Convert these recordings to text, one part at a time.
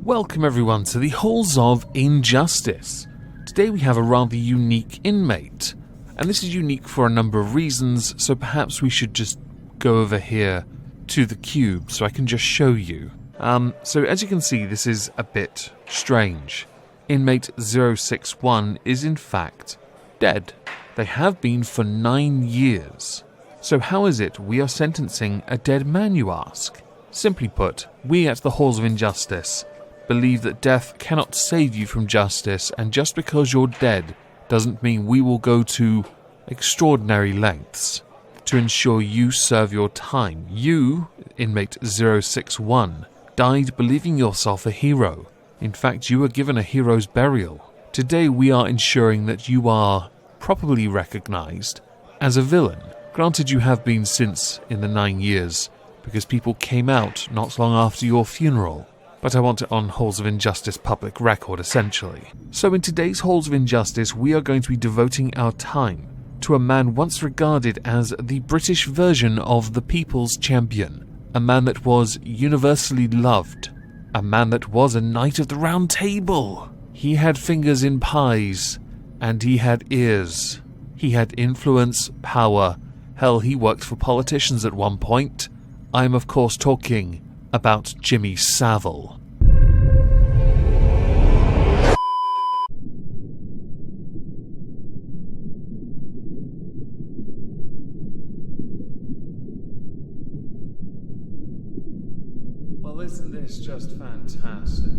Welcome everyone to the Halls of Injustice. Today we have a rather unique inmate, and this is unique for a number of reasons, so perhaps we should just go over here to the cube so I can just show you. So as you can see, this is a bit strange. Inmate 061 is in fact dead. They have been for 9 years. So how is it we are sentencing a dead man, you ask? Simply put, we at the Halls of Injustice believe that death cannot save you from justice, and just because you're dead doesn't mean we will go to extraordinary lengths to ensure you serve your time. You, Inmate 061, died believing yourself a hero. In fact, you were given a hero's burial. Today we are ensuring that you are properly recognized as a villain. Granted, you have been since in the 9 years, because people came out not long after your funeral. But I want it on Halls of Injustice public record, essentially. So in today's Halls of Injustice, we are going to be devoting our time to a man once regarded as the British version of the People's Champion. A man that was universally loved. A man that was a Knight of the Round Table. He had fingers in pies, and he had ears. He had influence, power. Hell, he worked for politicians at one point. I'm of course talking about Jimmy Savile. Well, isn't this just fantastic?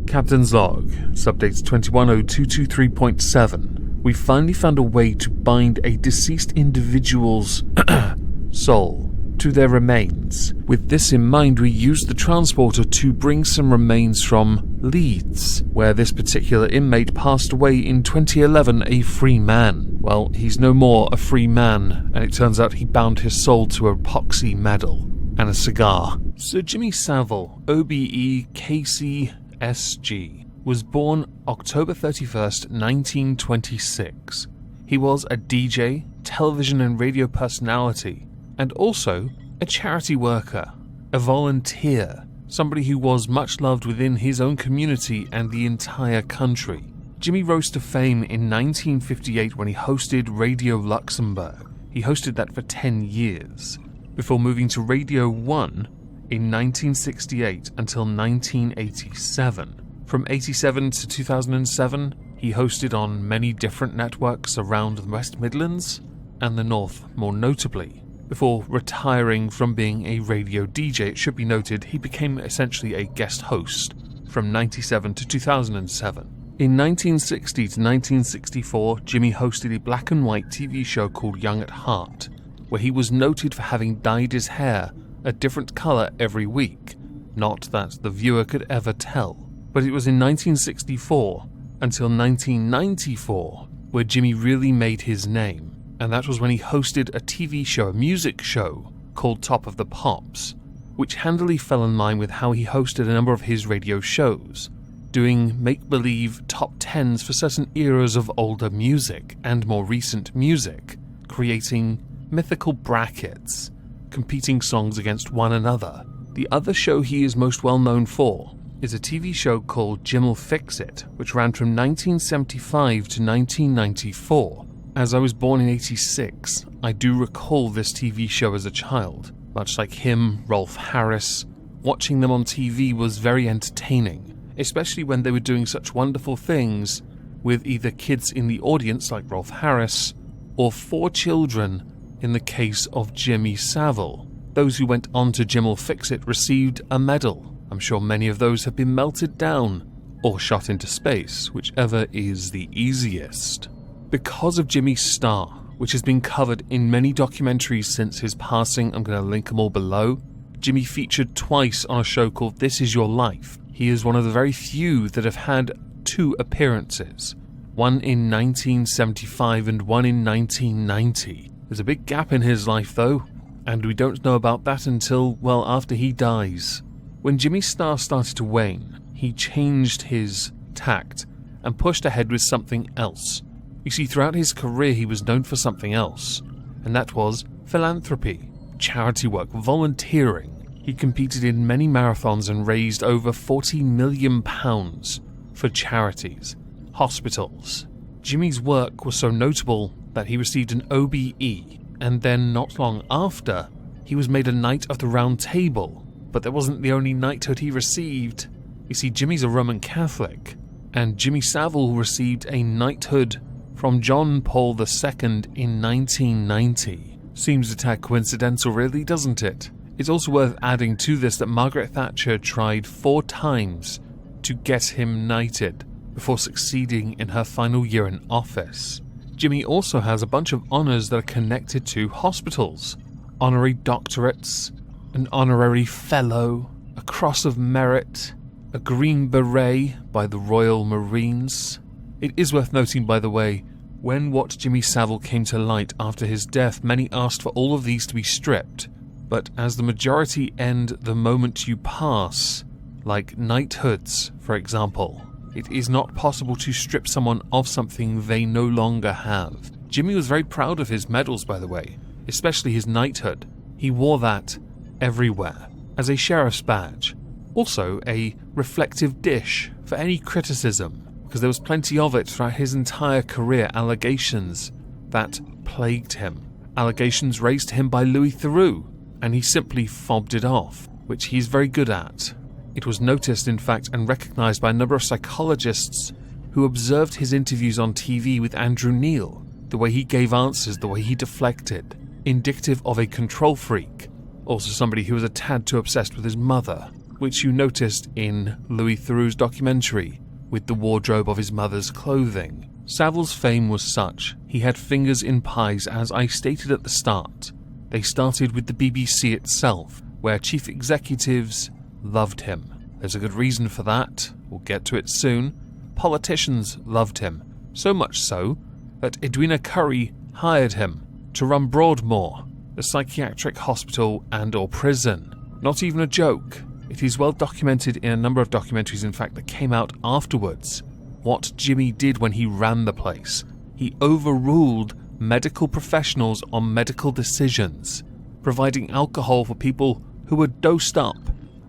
Captain's log, subdates 210223.7. We finally found a way to bind a deceased individual's soul to their remains. With this in mind, we used the transporter to bring some remains from Leeds, where this particular inmate passed away in 2011 a free man. Well, he's no more a free man, and it turns out he bound his soul to a epoxy medal and a cigar. So Jimmy Savile, OBE KCSG, was born October 31st, 1926. He was a DJ, television and radio personality, and also a charity worker, a volunteer, somebody who was much loved within his own community and the entire country. Jimmy rose to fame in 1958 when he hosted Radio Luxembourg. He hosted that for 10 years, before moving to Radio 1 in 1968 until 1987. From 87 to 2007, he hosted on many different networks around the West Midlands and the North more notably. Before retiring from being a radio DJ, it should be noted he became essentially a guest host from 97 to 2007. In 1960 to 1964, Jimmy hosted a black and white TV show called Young at Heart, where he was noted for having dyed his hair a different colour every week. Not that the viewer could ever tell. But it was in 1964 until 1994 where Jimmy really made his name, and that was when he hosted a TV show, a music show, called Top of the Pops, which handily fell in line with how he hosted a number of his radio shows, doing make-believe top 10s for certain eras of older music and more recent music, creating mythical brackets, competing songs against one another. The other show he is most well known for is a TV show called Jim'll Fix It, which ran from 1975 to 1994. As I was born in 86, I do recall this TV show as a child. Much like him, Rolf Harris, watching them on TV was very entertaining, especially when they were doing such wonderful things with either kids in the audience like Rolf Harris, or 4 children in the case of Jimmy Savile. Those who went on to Jim'll Fix It received a medal. I'm sure many of those have been melted down or shot into space, whichever is the easiest. Because of Jimmy's star, which has been covered in many documentaries since his passing, I'm going to link them all below, Jimmy featured twice on a show called This Is Your Life. He is one of the very few that have had 2 appearances, one in 1975 and one in 1990. There's a big gap in his life though, and we don't know about that until, well, after he dies. When Jimmy's star started to wane, he changed his tact and pushed ahead with something else. You see, throughout his career he was known for something else, and that was philanthropy, charity work, volunteering. He competed in many marathons and raised over £40 million for charities, hospitals. Jimmy's work was so notable that he received an OBE, and then not long after, he was made a Knight of the Round Table. But that wasn't the only knighthood he received. You see, Jimmy's a Roman Catholic, and Jimmy Savile received a knighthood from John Paul II in 1990. Seems a tad coincidental, really, doesn't it? It's also worth adding to this that Margaret Thatcher tried 4 times to get him knighted before succeeding in her final year in office. Jimmy also has a bunch of honours that are connected to hospitals. Honorary doctorates, an honorary fellow, a Cross of Merit, a Green Beret by the Royal Marines. It is worth noting, by the way, when what Jimmy Savile came to light after his death, many asked for all of these to be stripped, but as the majority end the moment you pass, like knighthoods, for example, it is not possible to strip someone of something they no longer have. Jimmy was very proud of his medals, by the way, especially his knighthood. He wore that everywhere, as a sheriff's badge. Also, a reflective dish for any criticism, because there was plenty of it throughout his entire career. Allegations that plagued him. Allegations raised to him by Louis Theroux, and he simply fobbed it off, which he's very good at. It was noticed, in fact, and recognised by a number of psychologists who observed his interviews on TV with Andrew Neil, the way he gave answers, the way he deflected, indicative of a control freak. Also somebody who was a tad too obsessed with his mother, which you noticed in Louis Theroux's documentary with the wardrobe of his mother's clothing. Savile's fame was such, he had fingers in pies, as I stated at the start. They started with the BBC itself, where chief executives loved him. There's a good reason for that, we'll get to it soon. Politicians loved him, so much so that Edwina Currie hired him to run Broadmoor, the psychiatric hospital and/or prison. Not even a joke. It is well documented in a number of documentaries, in fact, that came out afterwards, what Jimmy did when he ran the place. He overruled medical professionals on medical decisions, providing alcohol for people who were dosed up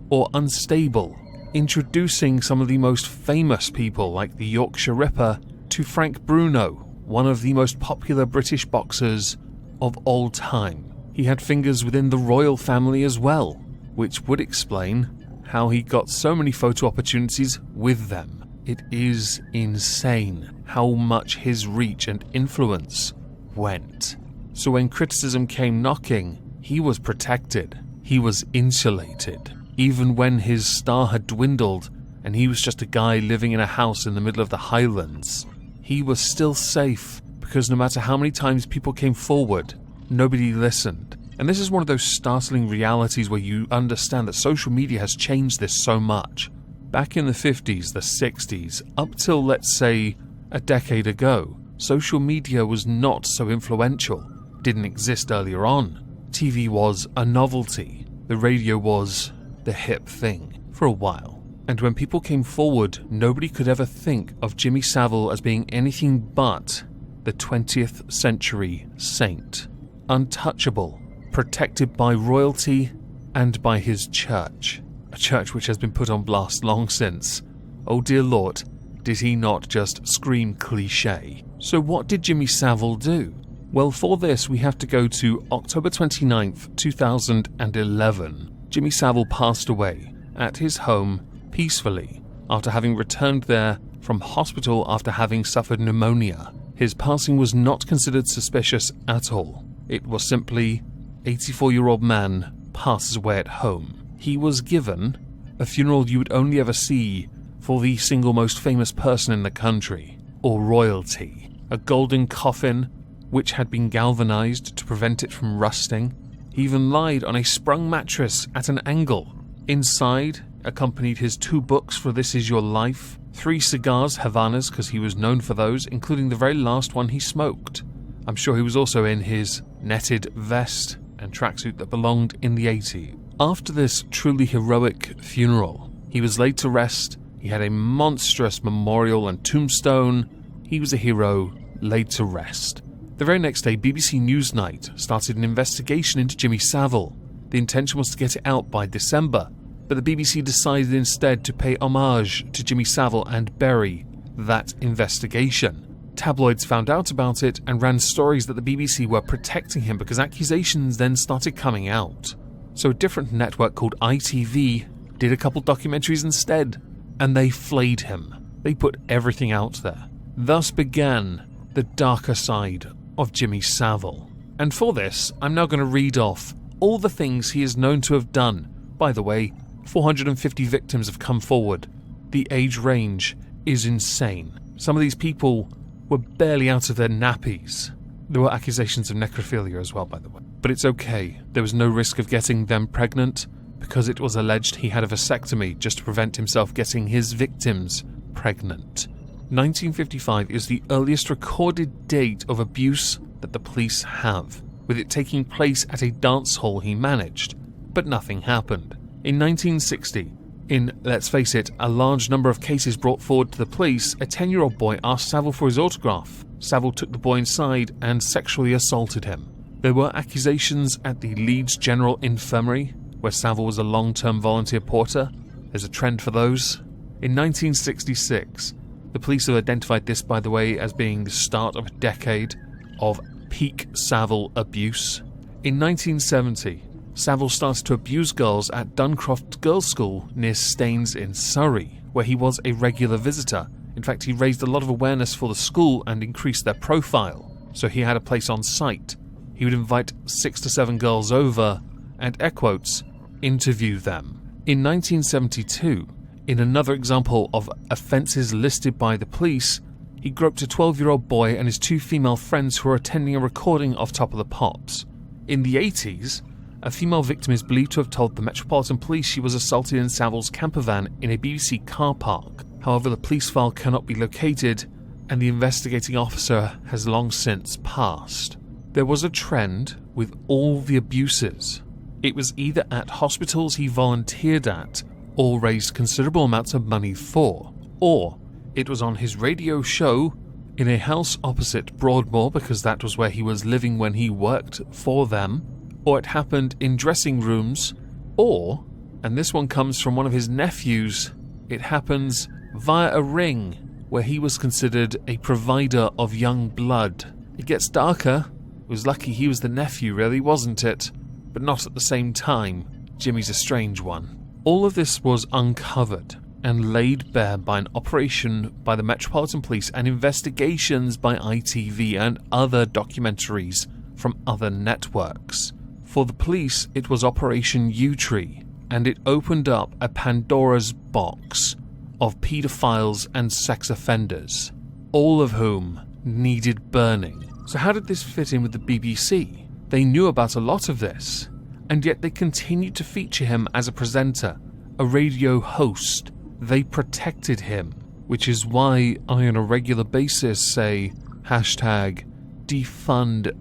or unstable, introducing some of the most famous people like the Yorkshire Ripper to Frank Bruno, one of the most popular British boxers of all time. He had fingers within the royal family as well, which would explain how he got so many photo opportunities with them. It is insane how much his reach and influence went. So when criticism came knocking, he was protected. He was insulated. Even when his star had dwindled and he was just a guy living in a house in the middle of the Highlands, he was still safe, because no matter how many times people came forward, nobody listened. And this is one of those startling realities where you understand that social media has changed this so much. Back in the 50s, the 60s, up till, let's say, a decade ago, social media was not so influential. It didn't exist earlier on. TV was a novelty. The radio was the hip thing for a while. And when people came forward, nobody could ever think of Jimmy Savile as being anything but the 20th century saint. Untouchable, protected by royalty and by his church. A church which has been put on blast long since. Oh dear Lord, did he not just scream cliché? So what did Jimmy Savile do? Well, for this we have to go to October 29th, 2011. Jimmy Savile passed away at his home peacefully after having returned there from hospital after having suffered pneumonia. His passing was not considered suspicious at all. It was simply 84-year-old man passes away at home. He was given a funeral you would only ever see for the single most famous person in the country, or royalty. A golden coffin which had been galvanized to prevent it from rusting. He even lied on a sprung mattress at an angle. Inside accompanied his 2 books for This Is Your Life, 3 cigars, Havanas, because he was known for those, including the very last one he smoked. I'm sure he was also in his netted vest and tracksuit that belonged in the 80s. After this truly heroic funeral, he was laid to rest. He had a monstrous memorial and tombstone. He was a hero, laid to rest. The very next day, BBC Newsnight started an investigation into Jimmy Savile. The intention was to get it out by December, but the BBC decided instead to pay homage to Jimmy Savile and bury that investigation. Tabloids found out about it and ran stories that the BBC were protecting him because accusations then started coming out. So a different network called ITV did a couple documentaries instead, and they flayed him. They put everything out there. Thus began the darker side of Jimmy Savile. And for this, I'm now going to read off all the things he is known to have done. By the way, 450 victims have come forward. The age range is insane. Some of these people were barely out of their nappies. There were accusations of necrophilia as well, by the way. But it's okay. There was no risk of getting them pregnant because it was alleged he had a vasectomy just to prevent himself getting his victims pregnant. 1955 is the earliest recorded date of abuse that the police have, with it taking place at a dance hall he managed, but nothing happened. In 1960, in, let's face it, a large number of cases brought forward to the police, a 10-year-old boy asked Savile for his autograph. Savile took the boy inside and sexually assaulted him. There were accusations at the Leeds General Infirmary, where Savile was a long-term volunteer porter. There's a trend for those. In 1966, the police have identified this, by the way, as being the start of a decade of peak Savile abuse. In 1970, Savile started to abuse girls at Duncroft Girls' School near Staines in Surrey, where he was a regular visitor. In fact, he raised a lot of awareness for the school and increased their profile, so he had a place on site. He would invite 6 to 7 girls over and, air quotes, interview them. In 1972, in another example of offences listed by the police, he groped a 12-year-old boy and his 2 female friends who were attending a recording of Top of the Pops. In the 80s, a female victim is believed to have told the Metropolitan Police she was assaulted in Savile's campervan in a BBC car park. However, the police file cannot be located, and the investigating officer has long since passed. There was a trend with all the abuses. It was either at hospitals he volunteered at, or raised considerable amounts of money for, or it was on his radio show in a house opposite Broadmoor because that was where he was living when he worked for them, or it happened in dressing rooms, or, and this one comes from one of his nephews, it happens via a ring where he was considered a provider of young blood. It gets darker. It was lucky he was the nephew, really, wasn't it? But not at the same time. Jimmy's a strange one. All of this was uncovered and laid bare by an operation by the Metropolitan Police and investigations by ITV and other documentaries from other networks. For the police, it was Operation Yewtree, and it opened up a Pandora's box of paedophiles and sex offenders, all of whom needed burning. So how did this fit in with the BBC? They knew about a lot of this, and yet they continued to feature him as a presenter, a radio host. They protected him, which is why I on a regular basis say #defund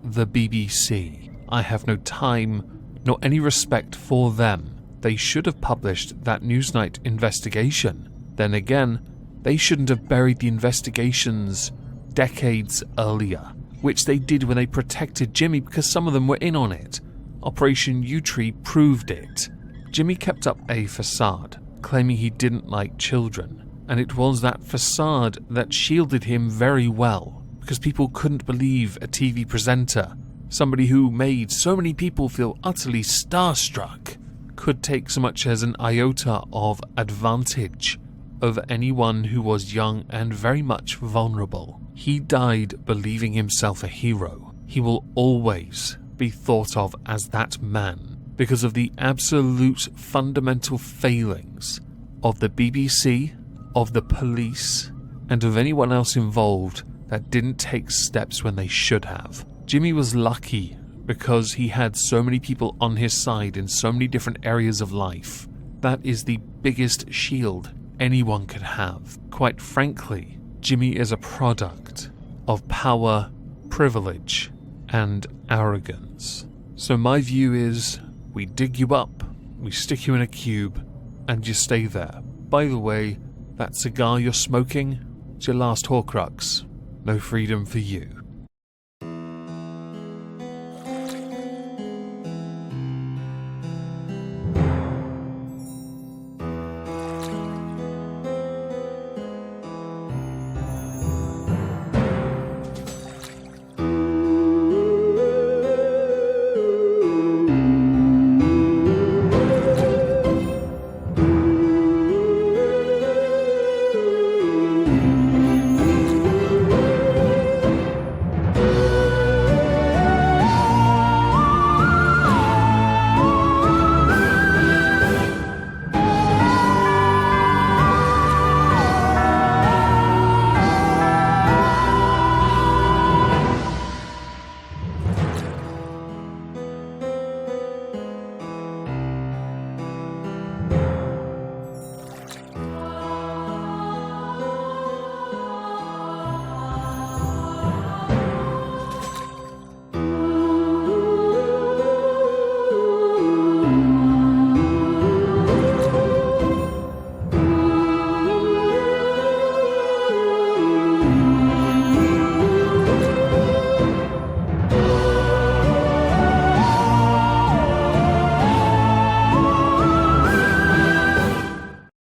the BBC. I have no time nor any respect for them. They should have published that Newsnight investigation. Then again, they shouldn't have buried the investigations decades earlier, which they did when they protected Jimmy because some of them were in on it. Operation Yewtree proved it. Jimmy kept up a facade, claiming he didn't like children, and it was that facade that shielded him very well, because people couldn't believe a TV presenter, somebody who made so many people feel utterly starstruck, could take so much as an iota of advantage over anyone who was young and very much vulnerable. He died believing himself a hero. He will always be thought of as that man because of the absolute fundamental failings of the BBC, of the police, and of anyone else involved that didn't take steps when they should have. Jimmy was lucky because he had so many people on his side in so many different areas of life. That is the biggest shield anyone could have. Quite frankly, Jimmy is a product of power, privilege, and arrogance. So my view is, we dig you up, we stick you in a cube, and you stay there. By the way, that cigar you're smoking, it's your last Horcrux. No freedom for you.